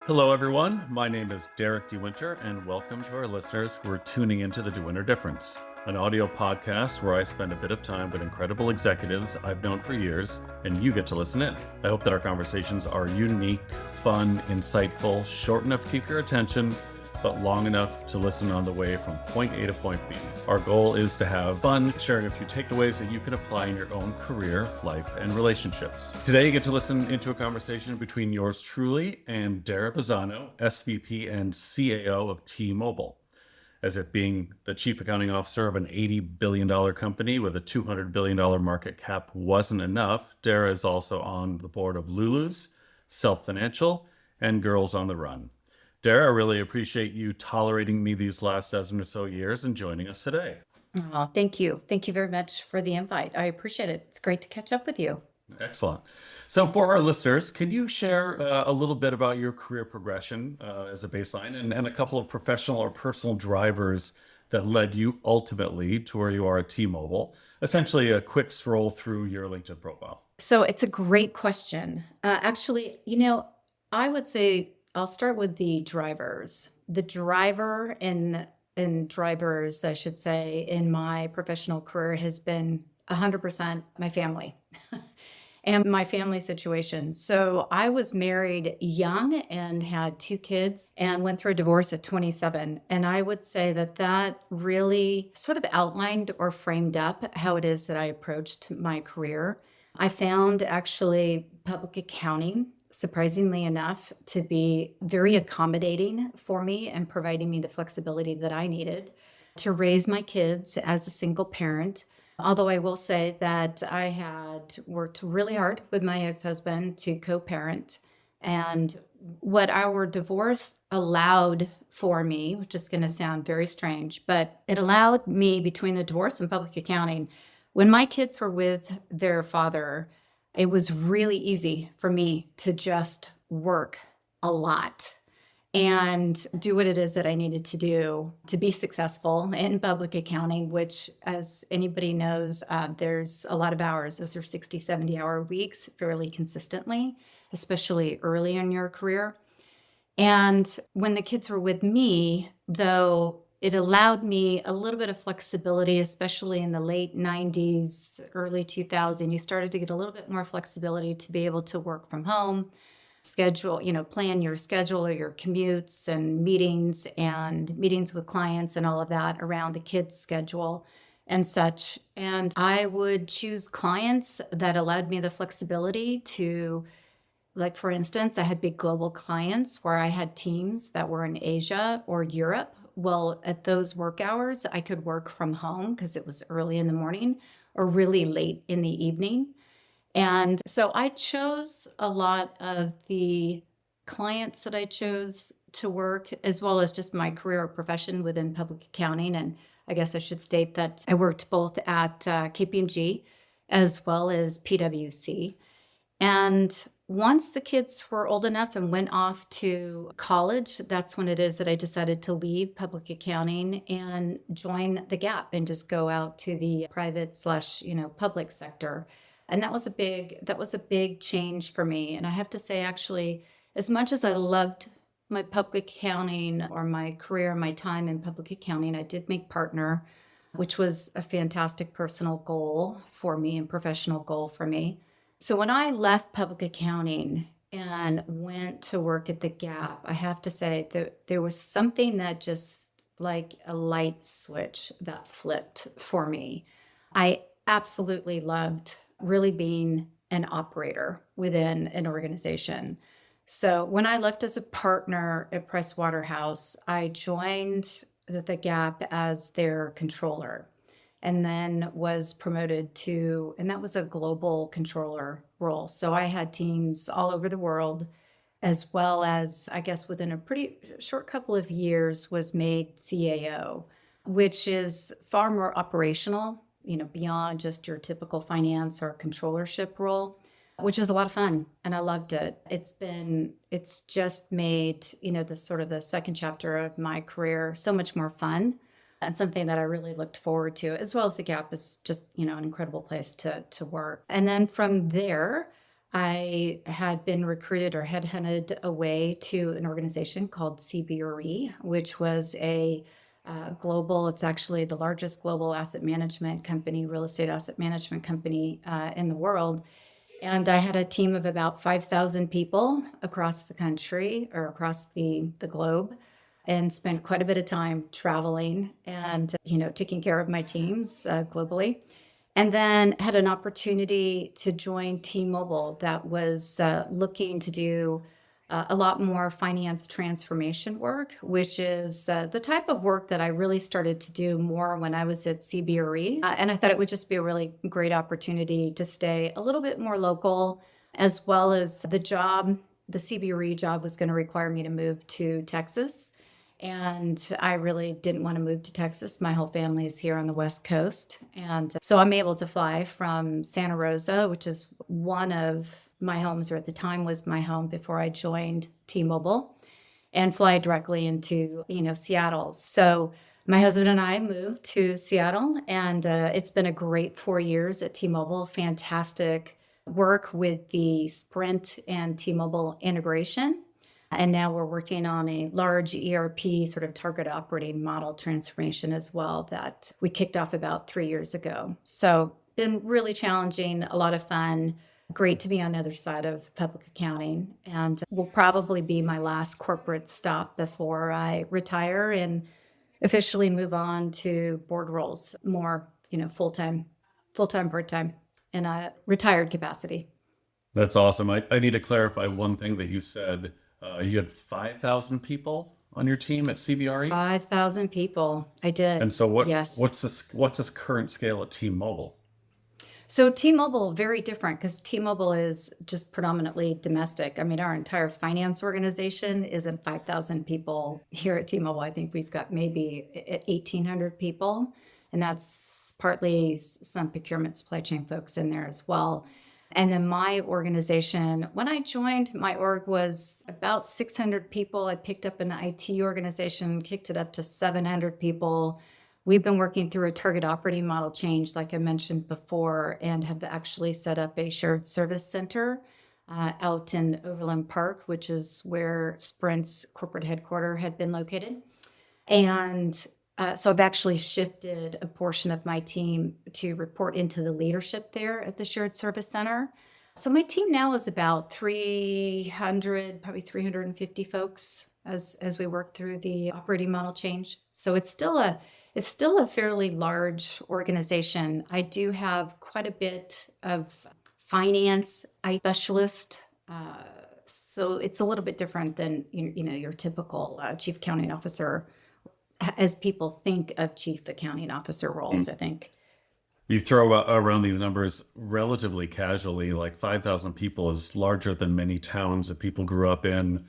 Hello, everyone. My name is Derek DeWinter, and welcome to our listeners who are tuning into the DeWinter Difference, an audio podcast where I spend a bit of time with incredible executives I've known for years, and you get to listen in. I hope that our conversations are unique, fun, insightful, short enough to keep your attention, but long enough to listen on the way from point A to point B. Our goal is to have fun, sharing a few takeaways that you can apply in your own career, life, and relationships. Today, you get to listen into a conversation between yours truly and Dara Bazzano, SVP and CAO of T-Mobile. As if being the chief accounting officer of an $80 billion company with a $200 billion market cap wasn't enough, Dara is also on the board of Lulu's, Self Financial, and Girls on the Run. Dara, I really appreciate you tolerating me these last dozen or so years and joining us today. Oh, thank you. Thank you very much for the invite. I appreciate it. It's great to catch up with you. Excellent. So for our listeners, can you share a little bit about your career progression as a baseline and a couple of professional or personal drivers that led you ultimately to where you are at T-Mobile? Essentially, a quick scroll through your LinkedIn profile. So it's a great question. Actually, I would say I'll start with the drivers. The driver and drivers, I should say, in my professional career has been 100% my family and my family situation. So I was married young and had two kids and went through a divorce at 27. And I would say that that really sort of outlined or framed up how it is that I approached my career. I found actually public accounting, surprisingly enough, to be very accommodating for me and providing me the flexibility that I needed to raise my kids as a single parent. Although I will say that I had worked really hard with my ex-husband to co-parent. And what our divorce allowed for me, which is going to sound very strange, but it allowed me between the divorce and public accounting, when my kids were with their father, it was really easy for me to just work a lot and do what it is that I needed to do to be successful in public accounting, which, as anybody knows, there's a lot of hours. Those are 60, 70-hour weeks fairly consistently, especially early in your career. And when the kids were with me, though, it allowed me a little bit of flexibility, especially in the late 90s, early 2000. You started to get a little bit more flexibility to be able to work from home, schedule, plan your schedule or your commutes and meetings with clients and all of that around the kids' schedule and such. And I would choose clients that allowed me the flexibility to, like, for instance, I had big global clients where I had teams that were in Asia or Europe. Well, at those work hours, I could work from home because it was early in the morning or really late in the evening. And so I chose a lot of the clients that I chose to work, as well as just my career or profession within public accounting. And I guess I should state that I worked both at KPMG as well as PwC. And once the kids were old enough and went off to college, that's when it is that I decided to leave public accounting and join the Gap and just go out to the private slash, public sector. And that was a big change for me. And I have to say, actually, as much as I loved my public accounting or my career, my time in public accounting, I did make partner, which was a fantastic personal goal for me and professional goal for me. So when I left public accounting and went to work at the Gap, I have to say that there was something that just like a light switch that flipped for me. I absolutely loved really being an operator within an organization. So when I left as a partner at Price Waterhouse, I joined the Gap as their controller and then was promoted to, and that was a global controller role. So I had teams all over the world, as well as, I guess, within a pretty short couple of years was made CAO, which is far more operational, beyond just your typical finance or controllership role, which is a lot of fun. And I loved it. It's just made, the sort of the second chapter of my career so much more fun and something that I really looked forward to, as well as the Gap is just, an incredible place to work. And then from there, I had been recruited or headhunted away to an organization called CBRE, which was a global, it's actually the largest global asset management company, real estate asset management company in the world. And I had a team of about 5,000 people across the country or across the globe, and spent quite a bit of time traveling and, taking care of my teams globally. And then had an opportunity to join T-Mobile that was looking to do a lot more finance transformation work, which is the type of work that I really started to do more when I was at CBRE. And I thought it would just be a really great opportunity to stay a little bit more local, as well as the CBRE job was going to require me to move to Texas. And I really didn't want to move to Texas. My whole family is here on the West Coast. And so I'm able to fly from Santa Rosa, which is one of my homes, or at the time was my home before I joined T-Mobile, and fly directly into, Seattle. So my husband and I moved to Seattle, and it's been a great 4 years at T-Mobile. Fantastic work with the Sprint and T-Mobile integration. And now we're working on a large ERP sort of target operating model transformation as well that we kicked off about 3 years ago. So been really challenging, a lot of fun, great to be on the other side of public accounting, and will probably be my last corporate stop before I retire and officially move on to board roles, more, full-time, part-time in a retired capacity. That's awesome. I need to clarify one thing that you said. You had 5,000 people on your team at CBRE? 5,000 people. I And did. so Yes. what's this current scale at T-Mobile? So T-Mobile, very different because T-Mobile is just predominantly domestic. I mean, our entire finance organization isn't 5,000 people here at T-Mobile. I think we've got maybe 1,800 people, and that's partly some procurement supply chain folks in there as well. And then my organization, when I joined, my org was about 600 people. I picked up an IT organization, kicked it up to 700 people. We've been working through a target operating model change, like I mentioned before, and have actually set up a shared service center out in Overland Park, which is where Sprint's corporate headquarters had been located. And so I've actually shifted a portion of my team to report into the leadership there at the shared service center. So my team now is about 300, probably 350 folks as we work through the operating model change. So it's still a fairly large organization. I do have quite a bit of finance, I specialist. So it's a little bit different than your typical chief accounting officer, as people think of chief accounting officer roles, I think. You throw around these numbers relatively casually, like 5,000 people is larger than many towns that people grew up in.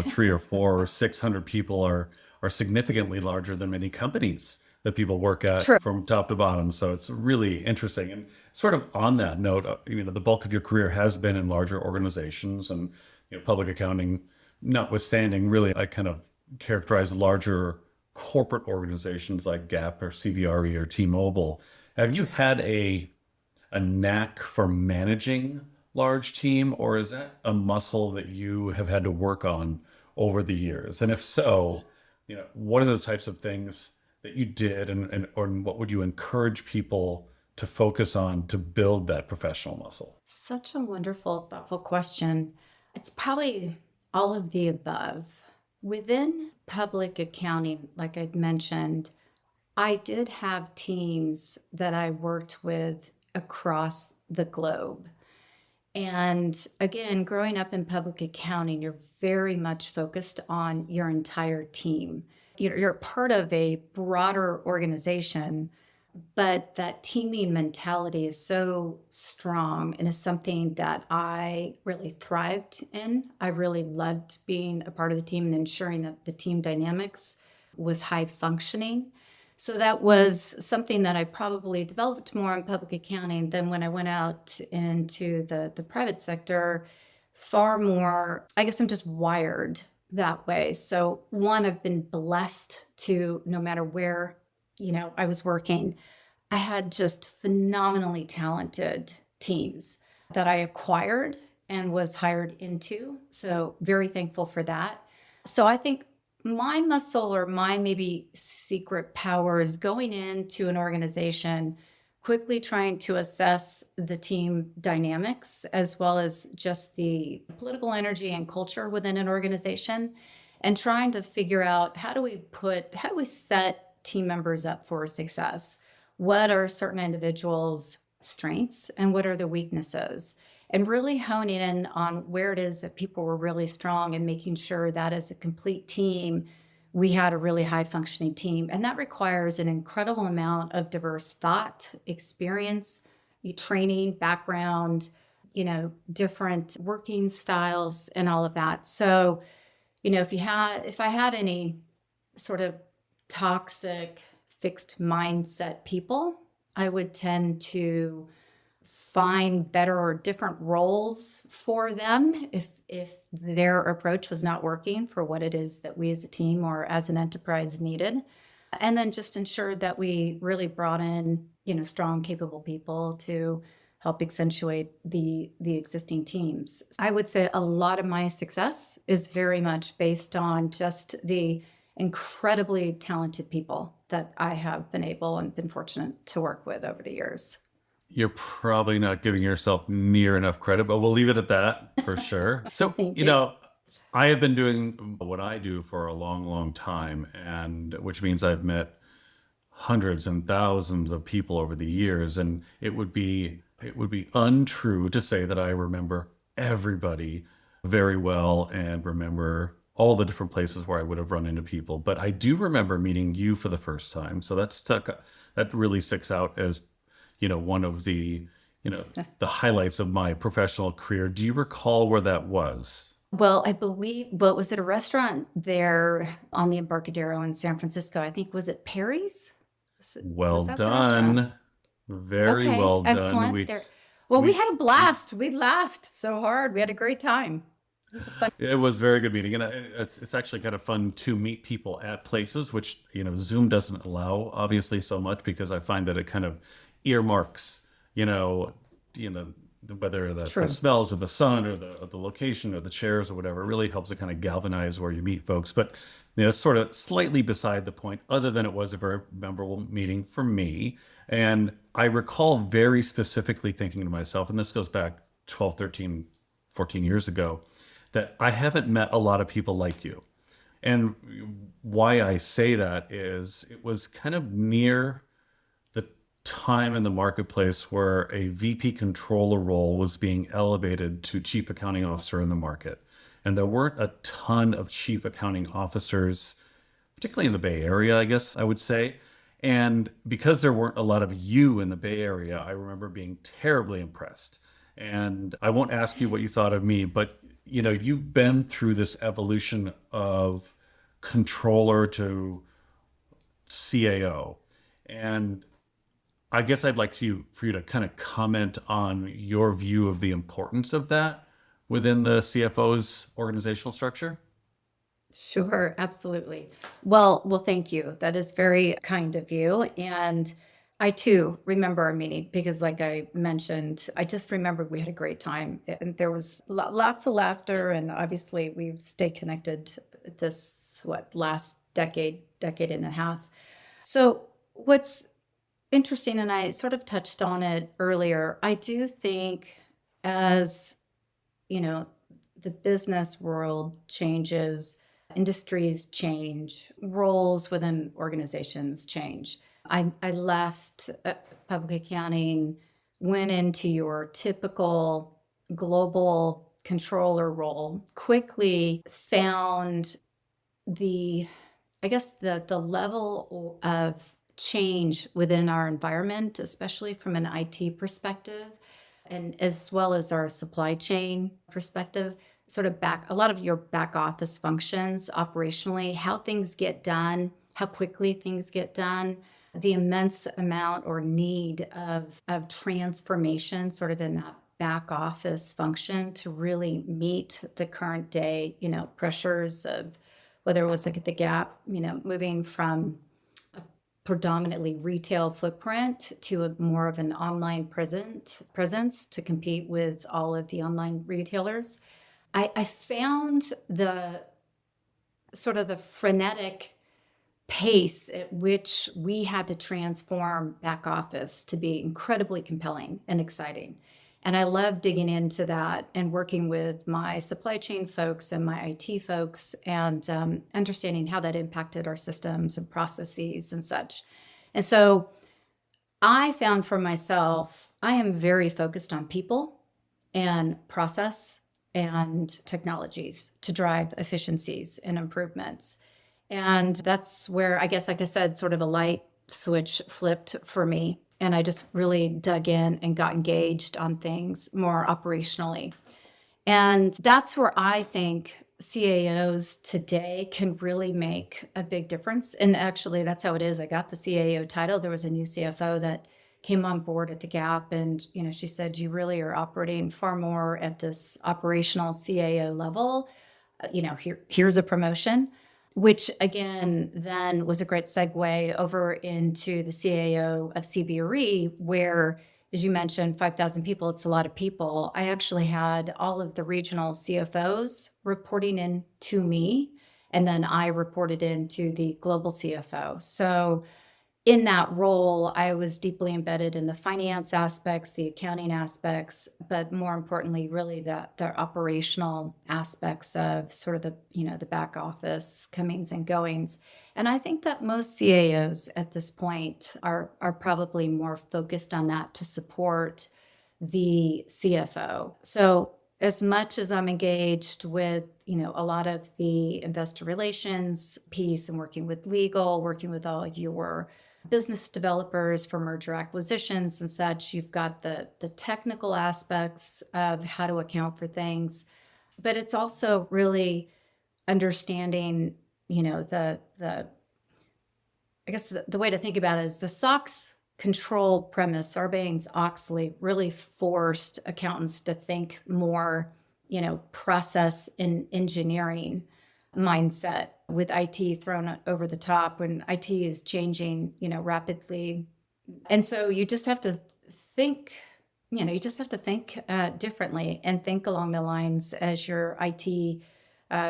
Three or four or 600 people are significantly larger than many companies that people work at True. from top to bottom. So it's really interesting. And sort of on that note, the bulk of your career has been in larger organizations, and public accounting notwithstanding, really, I kind of characterize larger corporate organizations like Gap or CBRE or T-Mobile. Have you had a knack for managing large team, or is that a muscle that you have had to work on over the years? And if so, what are the types of things that you did, and or what would you encourage people to focus on to build that professional muscle? Such a wonderful, thoughtful question. It's probably all of the above. Within public accounting, like I'd mentioned, I did have teams that I worked with across the globe. And again, growing up in public accounting, you're very much focused on your entire team. You're part of a broader organization, but that teaming mentality is so strong and is something that I really thrived in. I really loved being a part of the team and ensuring that the team dynamics was high functioning. So that was something that I probably developed more in public accounting than when I went out into the private sector. Far more, I guess I'm just wired that way. So one, I've been blessed to, no matter where, I was working, I had just phenomenally talented teams that I acquired and was hired into. So very thankful for that. So I think my muscle or my maybe secret power is going into an organization, quickly trying to assess the team dynamics as well as just the political energy and culture within an organization, and trying to figure out how do we set team members up for success? What are certain individuals' strengths and what are the weaknesses? And really honing in on where it is that people were really strong and making sure that as a complete team, we had a really high functioning team. And that requires an incredible amount of diverse thought, experience, training, background, different working styles and all of that. So, if I had any sort of toxic, fixed mindset people, I would tend to find better or different roles for them if their approach was not working for what it is that we as a team or as an enterprise needed. And then just ensure that we really brought in, strong, capable people to help accentuate the existing teams. I would say a lot of my success is very much based on just the incredibly talented people that I have been able and been fortunate to work with over the years. You're probably not giving yourself near enough credit, but we'll leave it at that for sure. So, Thank you. I have been doing what I do for a long, long time, and which means I've met hundreds and thousands of people over the years, and it would be untrue to say that I remember everybody very well and remember all the different places where I would have run into people. But I do remember meeting you for the first time, so that really sticks out as one of the highlights of my professional career. Do you recall where that was? Well, I believe, but was it a restaurant there on the Embarcadero in San Francisco? I think, was it Perry's? Was Well that the restaurant? done. Very Okay, well done. excellent. There. Well, we We had a blast. We laughed so hard. We had a great time. It was a fun. It was a very good meeting, and it's actually kind of fun to meet people at places, which Zoom doesn't allow, obviously, so much, because I find that it kind of earmarks, whether the True. smells of the sun or the location or the chairs or whatever. It really helps to kind of galvanize where you meet folks. But it's sort of slightly beside the point, other than it was a very memorable meeting for me. And I recall very specifically thinking to myself, and this goes back 12, 13, 14 years ago, that I haven't met a lot of people like you. And why I say that is it was kind of near the time in the marketplace where a VP controller role was being elevated to chief accounting officer in the market. And there weren't a ton of chief accounting officers, particularly in the Bay Area, I guess I would say. And because there weren't a lot of you in the Bay Area, I remember being terribly impressed. And I won't ask you what you thought of me, but you've been through this evolution of controller to CAO. And I guess I'd like for you to kind of comment on your view of the importance of that within the CFO's organizational structure. Sure, absolutely. Well, thank you. That is very kind of you. And I too remember our meeting because, like I mentioned, I just remember we had a great time and there was lots of laughter. And obviously, we've stayed connected this, last decade and a half. So, what's interesting, and I sort of touched on it earlier, I do think as you know, the business world changes, industries change, roles within organizations change. I left public accounting, went into your typical global controller role, quickly found the, I guess, the level of change within our environment, especially from an IT perspective, and as well as our supply chain perspective, sort of a lot of your back office functions operationally, how things get done, how quickly things get done, the immense amount or need of transformation sort of in that back office function to really meet the current day, pressures of whether it was like at the Gap, moving from predominantly retail footprint to a more of an online presence to compete with all of the online retailers. I found the sort of the frenetic pace at which we had to transform back office to be incredibly compelling and exciting. And I love digging into that and working with my supply chain folks and my IT folks and understanding how that impacted our systems and processes and such. And so I found for myself, I am very focused on people and process and technologies to drive efficiencies and improvements. And that's where, I guess, like I said, sort of a light switch flipped for me. And I just really dug in and got engaged on things more operationally. And that's where I think CAOs today can really make a big difference. And actually, that's how it is. I got the CAO title. There was a new CFO that came on board at the Gap, and she said, "You really are operating far more at this operational CAO level. Here's a promotion." Which again, then was a great segue over into the CAO of CBRE, where, as you mentioned, 5,000 people, it's a lot of people. I actually had all of the regional CFOs reporting in to me, and then I reported into the global CFO. So in that role, I was deeply embedded in the finance aspects, the accounting aspects, but more importantly, really the operational aspects of sort of the back office comings and goings. And I think that most CAOs at this point are probably more focused on that to support the CFO. So as much as I'm engaged with, a lot of the investor relations piece and working with legal, working with all your business developers for merger acquisitions and such, you've got the technical aspects of how to account for things, but it's also really understanding, the I guess the way to think about it is the SOX control premise, Sarbanes-Oxley, really forced accountants to think more, process and engineering mindset, with IT thrown over the top when IT is changing, rapidly. And so you just have to think, differently and think along the lines as your IT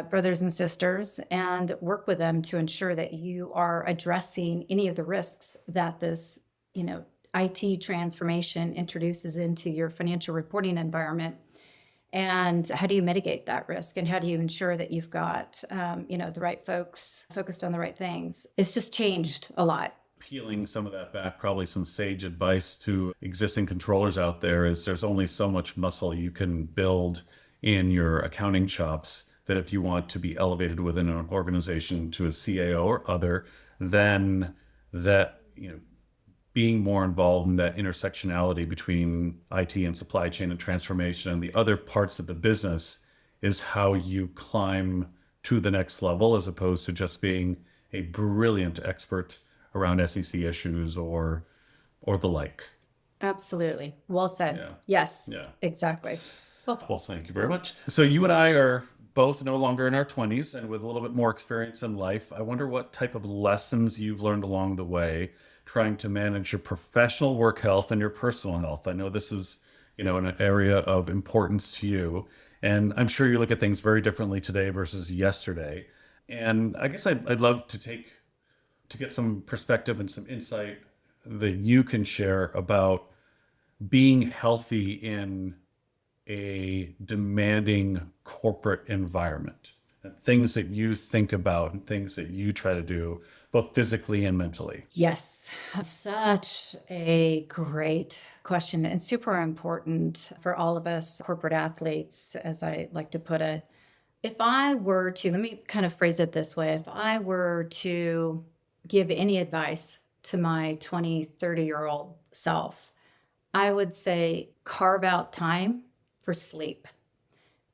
brothers and sisters, and work with them to ensure that you are addressing any of the risks that this, IT transformation introduces into your financial reporting environment. And how do you mitigate that risk? And how do you ensure that you've got, the right folks focused on the right things? It's just changed a lot. Peeling some of that back, probably some sage advice to existing controllers out there is there's only so much muscle you can build in your accounting chops, that if you want to be elevated within an organization to a CAO or other, then that, being more involved in that intersectionality between IT and supply chain and transformation and the other parts of the business is how you climb to the next level, as opposed to just being a brilliant expert around SEC issues or the like. Absolutely. Well said. Yeah. Yes, Yeah. exactly. Well, thank you very much. So you and I are both no longer in our 20s and with a little bit more experience in life. I wonder what type of lessons you've learned along the way trying to manage your professional work health and your personal health. I know this is, an area of importance to you, and I'm sure you look at things very differently today versus yesterday. And I guess I'd love to get some perspective and some insight that you can share about being healthy in a demanding corporate environment, and things that you think about and things that you try to do both physically and mentally. Yes, such a great question, and super important for all of us corporate athletes, as I like to put it. If I were to, let me kind of phrase it this way, if I were to give any advice to my 20, 30-year-old self, I would say carve out time for sleep.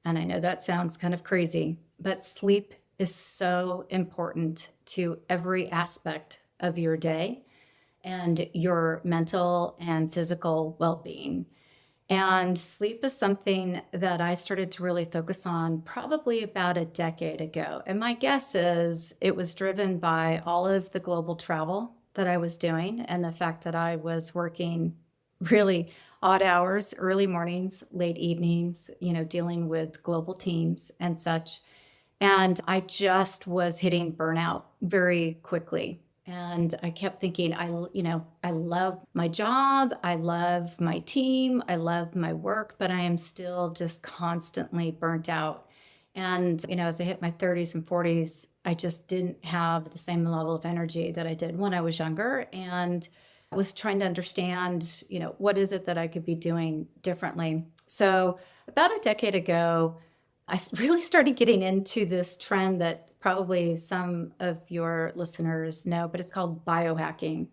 And I know that sounds kind of crazy, but sleep is so important to every aspect of your day and your mental and physical well-being. And sleep is something that I started to really focus on probably about a decade ago. And my guess is it was driven by all of the global travel that I was doing and the fact that I was working really odd hours, early mornings, late evenings, dealing with global teams and such. And I just was hitting burnout very quickly. And I kept thinking, I love my job. I love my team. I love my work, but I am still just constantly burnt out. And, as I hit my 30s and 40s, I just didn't have the same level of energy that I did when I was younger. And I was trying to understand, what is it that I could be doing differently? So about a decade ago, really started getting into this trend that probably some of your listeners know, but it's called biohacking.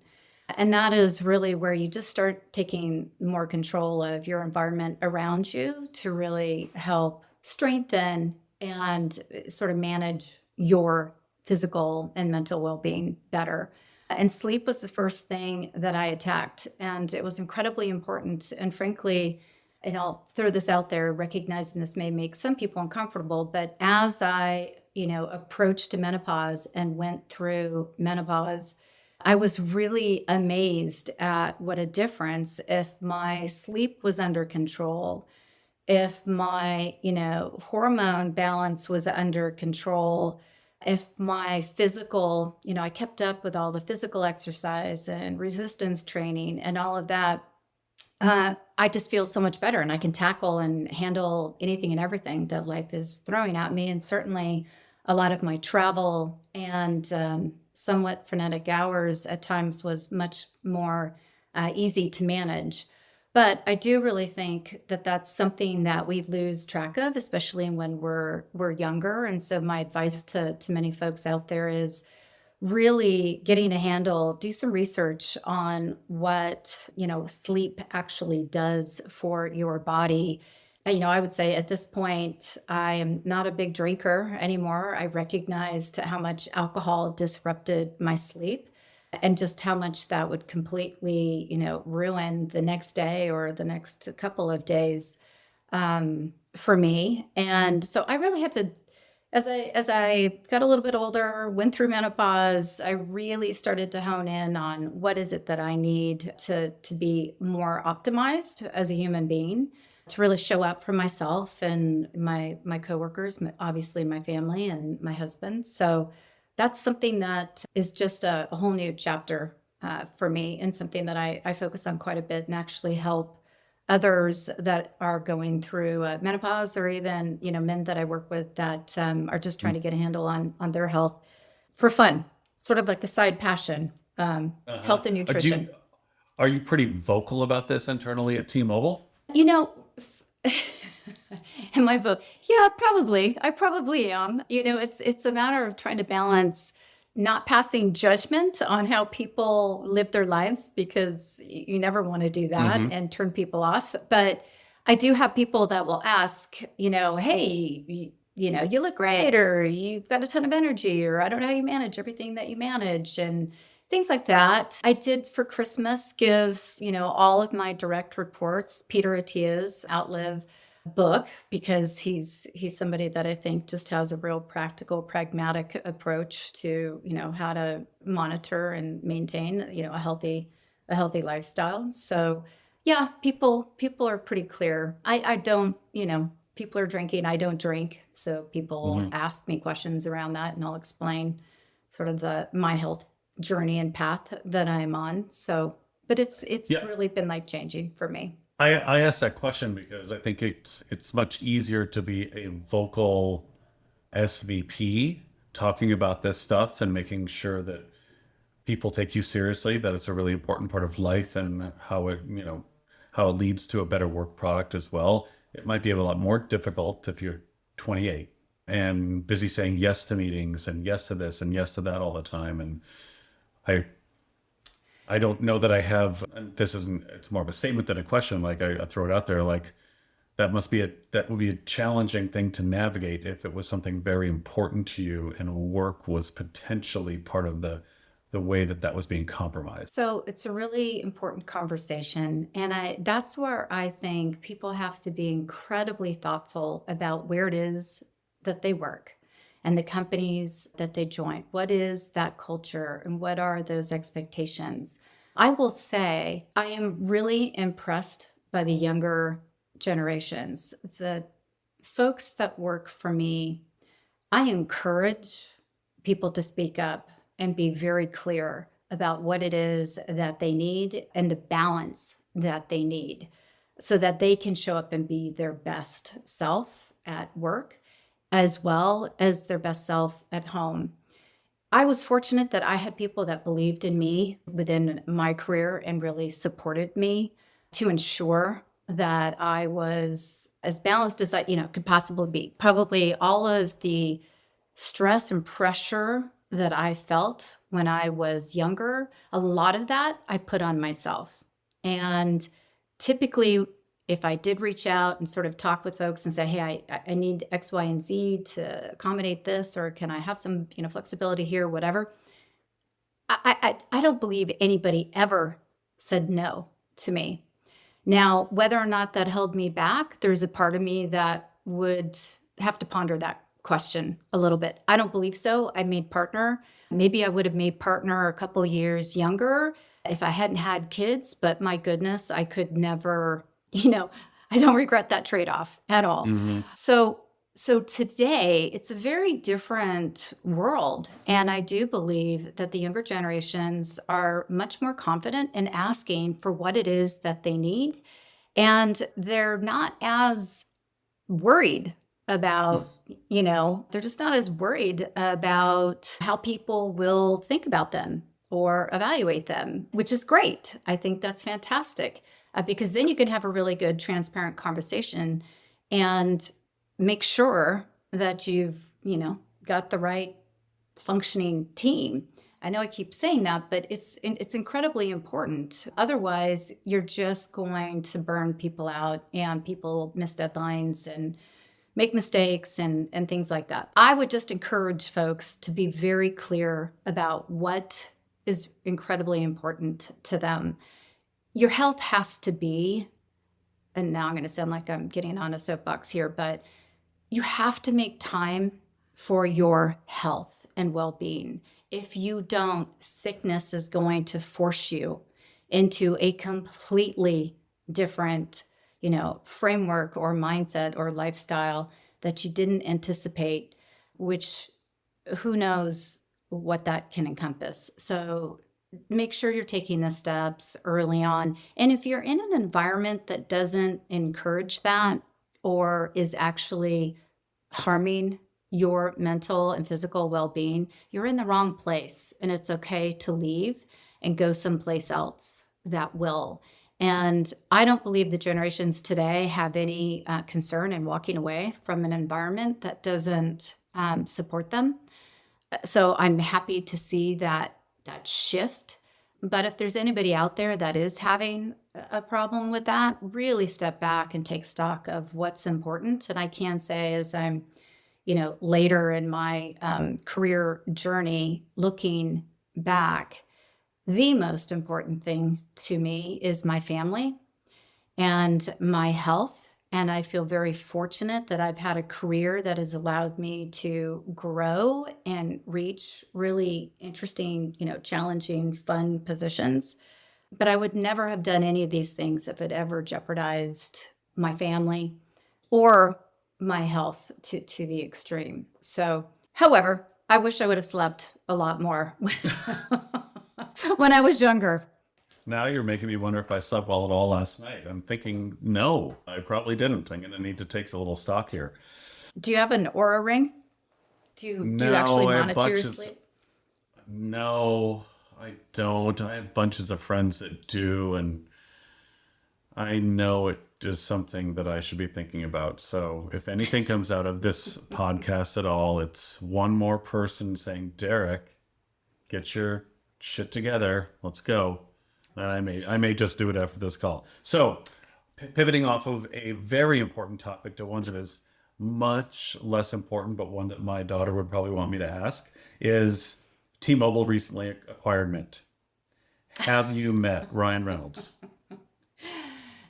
And that is really where you just start taking more control of your environment around you to really help strengthen and sort of manage your physical and mental well-being better. And sleep was the first thing that I attacked. And it was incredibly important. And frankly, and I'll throw this out there, recognizing this may make some people uncomfortable, but as I, approached menopause and went through menopause, I was really amazed at what a difference if my sleep was under control, if my, hormone balance was under control, if my physical, I kept up with all the physical exercise and resistance training and all of that. I just feel so much better and I can tackle and handle anything and everything that life is throwing at me. And certainly a lot of my travel and somewhat frenetic hours at times was much more easy to manage. But I do really think that that's something that we lose track of, especially when we're younger. And so my advice to many folks out there is really getting a handle, do some research on what, sleep actually does for your body. I would say at this point, I am not a big drinker anymore. I recognized how much alcohol disrupted my sleep and just how much that would completely, ruin the next day or the next couple of days for me. And so I really had to, as I got a little bit older, went through menopause, I really started to hone in on what is it that I need to be more optimized as a human being, to really show up for myself and my coworkers, obviously my family and my husband. So that's something that is just a whole new chapter for me, and something that I focus on quite a bit and actually help others that are going through menopause, or even men that I work with that are just trying to get a handle on their health for fun, sort of like a side passion, Uh-huh. health and Do nutrition. you, are you pretty vocal about this internally at T-Mobile? You know, am I vote? Yeah, probably. I probably am. It's a matter of trying to balance not passing judgment on how people live their lives, because you never want to do that Hmm. and turn people off. But I do have people that will ask, hey, you look great, or you've got a ton of energy, or I don't know how you manage everything that you manage, and things like that. I did for Christmas give, all of my direct reports Peter Attia's Outlive book, because he's somebody that I think just has a real practical, pragmatic approach to, how to monitor and maintain, a healthy lifestyle. So yeah, people are pretty clear. I don't, people are drinking, I don't drink. So people Hmm. ask me questions around that, and I'll explain sort of my health journey and path that I'm on. So, but it's Yeah, really been life changing for me. I asked that question because I think it's much easier to be a vocal SVP talking about this stuff and making sure that people take you seriously, that it's a really important part of life, and how it leads to a better work product as well. It might be a lot more difficult if you're 28 and busy saying yes to meetings and yes to this and yes to that all the time. And I I don't know that I have, and this isn't, it's more of a statement than a question. Like I throw it out there, like that would be a challenging thing to navigate if it was something very important to you and work was potentially part of the way that was being compromised. So it's a really important conversation. And that's where I think people have to be incredibly thoughtful about where it is that they work and the companies that they join. What is that culture and what are those expectations? I will say I am really impressed by the younger generations. The folks that work for me, I encourage people to speak up and be very clear about what it is that they need and the balance that they need so that they can show up and be their best self at work as well as their best self at home. I was fortunate that I had people that believed in me within my career and really supported me to ensure that I was as balanced as I, could possibly be. Probably all of the stress and pressure that I felt when I was younger, a lot of that I put on myself. And typically, if I did reach out and sort of talk with folks and say, hey, I need X, Y, and Z to accommodate this, or can I have some, flexibility here, whatever. I don't believe anybody ever said no to me. Now, whether or not that held me back, there's a part of me that would have to ponder that question a little bit. I don't believe so. I made partner. Maybe I would have made partner a couple years younger if I hadn't had kids, but my goodness, I could never, I don't regret that trade-off at all. Mm-hmm. So today it's a very different world. And I do believe that the younger generations are much more confident in asking for what it is that they need. And they're not as worried about, they're just not as worried about how people will think about them or evaluate them, which is great. I think that's fantastic because then you can have a really good, transparent conversation and make sure that you've, got the right functioning team. I know I keep saying that, but it's incredibly important. Otherwise, you're just going to burn people out and people miss deadlines and make mistakes and things like that. I would just encourage folks to be very clear about what is incredibly important to them. Your health has to be, and now I'm going to sound like I'm getting on a soapbox here, but you have to make time for your health and well-being. If you don't, sickness is going to force you into a completely different, framework or mindset or lifestyle that you didn't anticipate, which who knows what that can encompass. So make sure you're taking the steps early on. And if you're in an environment that doesn't encourage that or is actually harming your mental and physical well-being, you're in the wrong place. And it's okay to leave and go someplace else that will. And I don't believe the generations today have any concern in walking away from an environment that doesn't support them. So I'm happy to see that shift. But if there's anybody out there that is having a problem with that, really step back and take stock of what's important. And I can say as I'm, later in my career journey, looking back, the most important thing to me is my family and my health. And I feel very fortunate that I've had a career that has allowed me to grow and reach really interesting, challenging, fun positions. But I would never have done any of these things if it ever jeopardized my family or my health to the extreme. So, however, I wish I would have slept a lot more when I was younger. Now you're making me wonder if I slept well at all last night. I'm thinking, no, I probably didn't. I'm going to need to take a little stock here. Do you have an Aura ring? Do you actually monitor your sleep? No, I don't. I have bunches of friends that do, and I know it is something that I should be thinking about. So if anything comes out of this podcast at all, it's one more person saying, Derek, get your shit together. Let's go. And I may just do it after this call. So pivoting off of a very important topic to one that is much less important, but one that my daughter would probably want me to ask, is T-Mobile recently acquired Mint. Have you met Ryan Reynolds?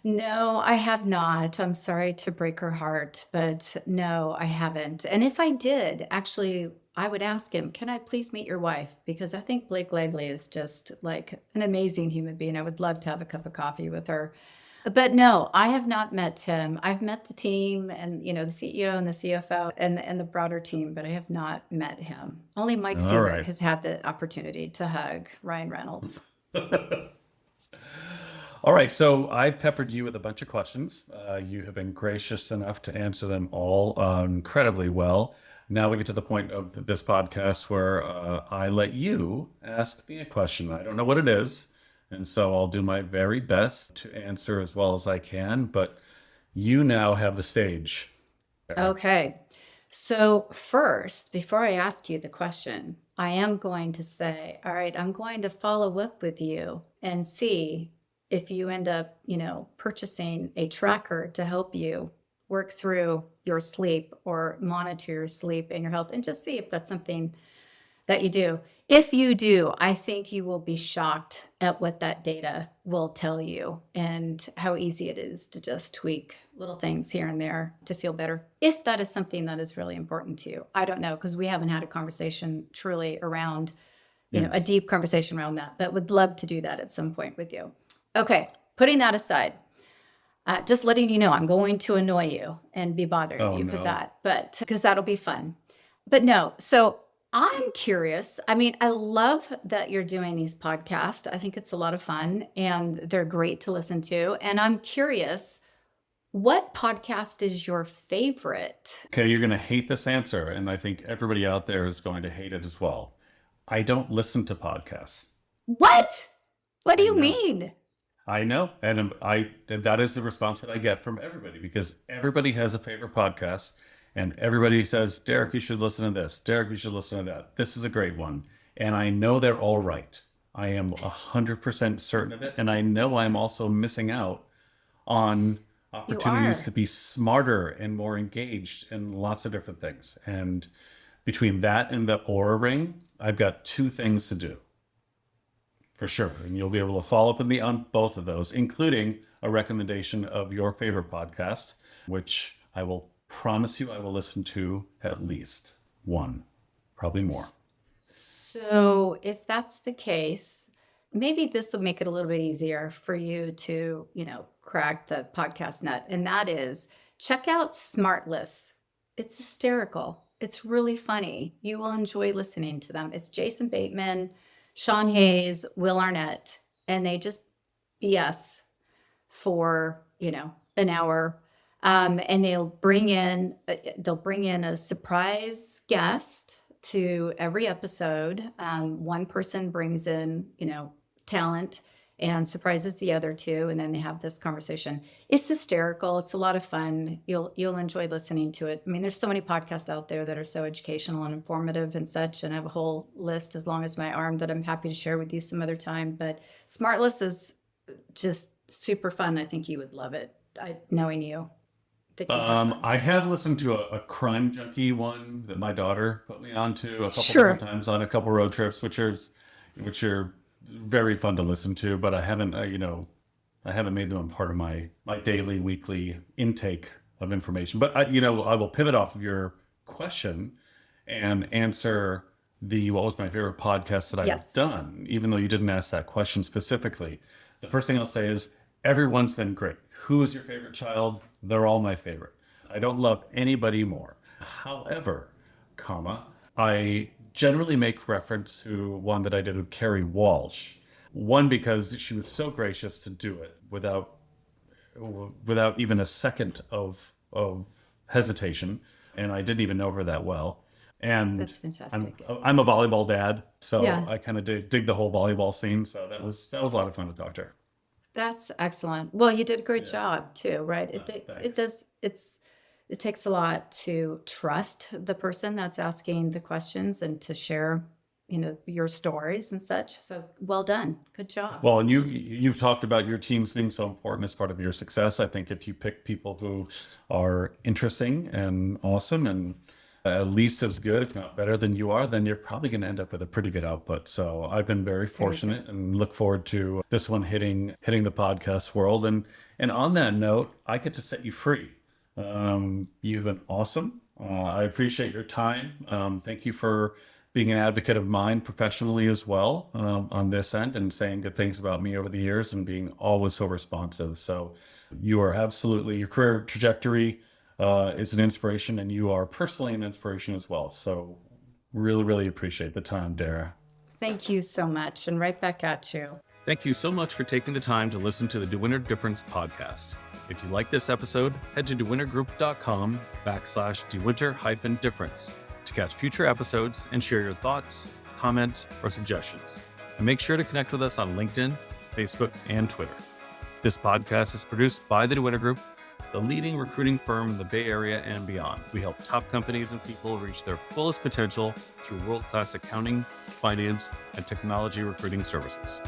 No, I have not. I'm sorry to break her heart, but no, I haven't. And if I did, actually, I would ask him, can I please meet your wife? Because I think Blake Lively is just like an amazing human being. I would love to have a cup of coffee with her. But no, I have not met him. I've met the team and the CEO and the CFO and the broader team, but I have not met him. Only Mike All Seaver right. has had the opportunity to hug Ryan Reynolds. All right, so I've peppered you with a bunch of questions. You have been gracious enough to answer them all incredibly well. Now we get to the point of this podcast where I let you ask me a question. I don't know what it is, and so I'll do my very best to answer as well as I can, but you now have the stage. Okay. So, first, before I ask you the question, I am going to say, all right, I'm going to follow up with you and see if you end up, purchasing a tracker to help you work through your sleep or monitor your sleep and your health and just see if that's something that you do. If you do, I think you will be shocked at what that data will tell you and how easy it is to just tweak little things here and there to feel better. If that is something that is really important to you, I don't know, because we haven't had a conversation truly around, a Yes. deep conversation around that, but would love to do that at some point with you. Okay, putting that aside, just letting you know, I'm going to annoy you and be bothering Oh you for no. that, but because that'll be fun. But no, so I'm curious. I mean, I love that you're doing these podcasts. I think it's a lot of fun and they're great to listen to. And I'm curious, what podcast is your favorite? Okay, you're going to hate this answer, and I think everybody out there is going to hate it as well. I don't listen to podcasts. What? What do I you know. mean? I know, and that is the response that I get from everybody because everybody has a favorite podcast, and everybody says, "Derek, you should listen to this. Derek, you should listen to that. This is a great one." And I know they're all right. I am 100% certain of it, and I know I'm also missing out on You opportunities to are. be smarter and more engaged in lots of different things. And between that and the Aura Ring, I've got two things to do for sure. And you'll be able to follow up with me on both of those, including a recommendation of your favorite podcast, which I will promise you I will listen to at least one, probably more. So, if that's the case, maybe this will make it a little bit easier for you to, crack the podcast nut. And that is check out Smartless. It's hysterical. It's really funny. You will enjoy listening to them. It's Jason Bateman, Sean Hayes, Will Arnett, and they just BS for, an hour. And they'll bring in a surprise guest to every episode. One person brings in, talent and surprises the other two, and then they have this conversation. It's hysterical. It's a lot of fun. You'll enjoy listening to it. I mean, there's so many podcasts out there that are so educational and informative and such, and I have a whole list as long as my arm that I'm happy to share with you some other time. But Smartless is just super fun. I think you would love it. Knowing you, I think you'd have fun. I have listened to a crime junkie one that my daughter put me onto a couple different Sure. times on a couple road trips, which are very fun to listen to. But I haven't, I haven't made them a part of my daily, weekly intake of information. But I will pivot off of your question and answer the what was my favorite podcast that I've Yes. done, even though you didn't ask that question specifically. The first thing I'll say is everyone's been great. Who is your favorite child? They're all my favorite. I don't love anybody more. However, I generally make reference to one that I did with Carrie Walsh. One because she was so gracious to do it without even a second of hesitation, and I didn't even know her that well. And That's I'm fantastic. I'm a volleyball dad, so Yeah. I kind of dig the whole volleyball scene. So that was a lot of fun to talk to her. That's excellent. Well, you did a great Yeah, job too, right? It thanks. does, it takes a lot to trust the person that's asking the questions and to share, your stories and such. So well done. Good job. Well, and you've talked about your teams being so important as part of your success. I think if you pick people who are interesting and awesome and at least as good, if not better than you are, then you're probably going to end up with a pretty good output. So I've been very Very good. fortunate and look forward to this one hitting the podcast world. And on that note, I get to set you free. You've been awesome. I appreciate your time. Thank you for being an advocate of mine professionally as well, on this end, and saying good things about me over the years and being always so responsive. So you are absolutely, your career trajectory is an inspiration, and you are personally an inspiration as well. So really, really appreciate the time, Dara. Thank you so much. And right back at you. Thank you so much for taking the time to listen to the DeWinter Difference podcast. If you like this episode, head to dewintergroup.com/DeWinter-Difference to catch future episodes and share your thoughts, comments, or suggestions. And make sure to connect with us on LinkedIn, Facebook, and Twitter. This podcast is produced by the DeWinter Group, the leading recruiting firm in the Bay Area and beyond. We help top companies and people reach their fullest potential through world-class accounting, finance, and technology recruiting services.